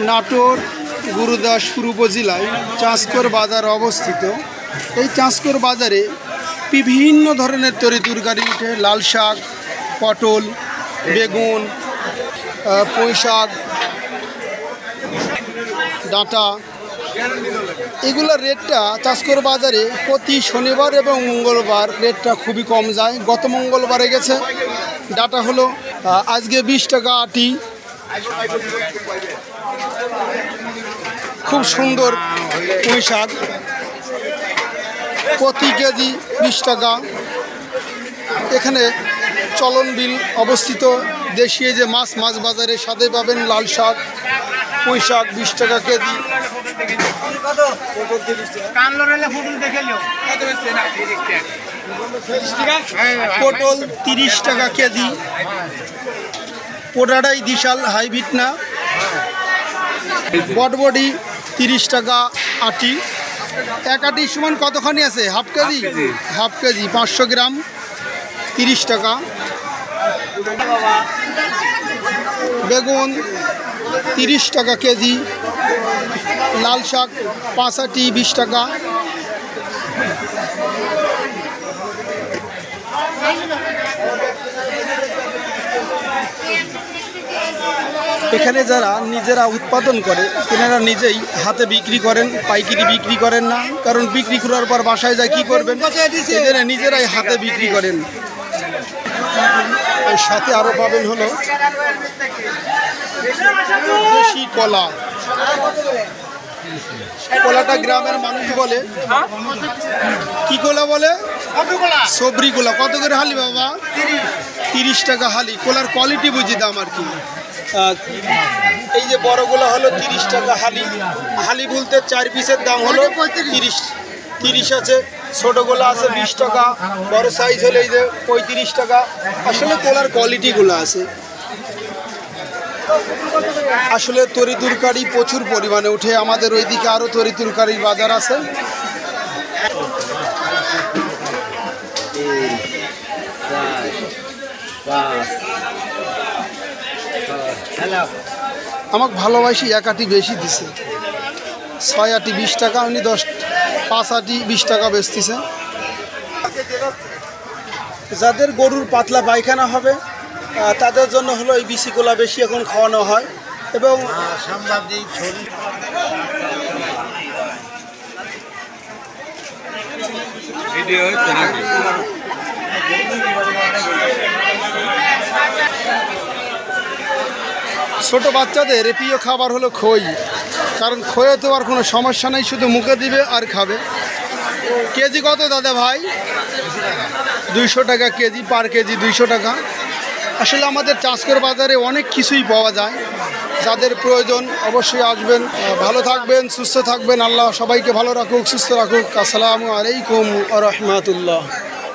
নাটোর গুরুদাসপুর উপজেলায় চাঁচকর বাজার অবস্থিত। এই চাঁচকর বাজারে বিভিন্ন ধরনের তরিতরকারি উঠে, লাল শাক, পটল, বেগুন, পুঁই শাক, ডাঁটা। এগুলোর রেটটা চাঁচকর বাজারে প্রতি শনিবার এবং মঙ্গলবার রেটটা খুবই কম যায়। গত মঙ্গলবারে গেছে ডাঁটা হলো আজকে 20 টাকা আটি। খুব সুন্দর পুঁই শাক প্রতি কেজি 20 টাকা। এখানে চলন বিল অবস্থিত। দেশীয় যে মাছ বাজারের সাথে পাবেন লাল শাক, পুঁই শাক 20 টাকা কেজি। পটল 30 টাকা কেজি। পোটাটাই বিশাল হাইব্রিড না। বটবডি 30 টাকা আটি। এক আটি সমান কতখানি আছে? Half KG. হাফ কেজি 500 গ্রাম 30 টাকা। বেগুন 30 টাকা কেজি। লাল শাক 5 আটি 20 টাকা। এখানে যারা নিজেরা উৎপাদন করে তেনারা নিজেই হাতে বিক্রি করেন, পাইকারি বিক্রি করেন না। কারণ বিক্রি করার পর বাসায় যায় কী করবেন, এদের নিজেরাই হাতে বিক্রি করেন। এর সাথে আরও পাবেন হলো দেশি কলা। কলাটা গ্রামের মানুষ বলে কি কলা বলে? সবরি কলা। কত করে হালি বাবা? 30 টাকা হালি। কলার কোয়ালিটি বুঝি দাম আর কি। এই যে বড়গুলো হলো 30 টাকা হালি। হালি বলতে 4 পিসের দাম হলো 30 আছে। ছোটোগুলো আছে 20 টাকা। বড় সাইজ হলে এই যে 35 টাকা। আসলে কলার কোয়ালিটিগুলো আছে। আসলে তরিতরকারি প্রচুর পরিমাণে উঠে। আমাদের ওইদিকে আরও তরিতরকারির বাজার আছে। আমাকে ভালোবাসি 1 আটি বেশি দিছে। 6 আটি 20 টাকা। উনি 5 আটি 20 টাকা বেচতেছে। যাদের গরুর পাতলা পায়খানা হবে তাদের জন্য হলো এই বিসি কলা বেশি এখন খাওয়ানো হয়। এবং ছোট বাচ্চাদের প্রিয় খাবার হলো খই। কারণ খইয়ে তো আর কোনো সমস্যা নেই, শুধু মুখে দিবে আর খাবে। কেজি কত দাদা ভাই? 200 টাকা কেজি। পার কেজি 200 টাকা। আসলে আমাদের চাঁচকর বাজারে অনেক কিছুই পাওয়া যায়। যাদের প্রয়োজন অবশ্যই আসবেন। ভালো থাকবেন, সুস্থ থাকবেন। আল্লাহ সবাইকে ভালো রাখুক, সুস্থ রাখুক। আসসালামু আলাইকুম ওয়া রাহমাতুল্লাহ।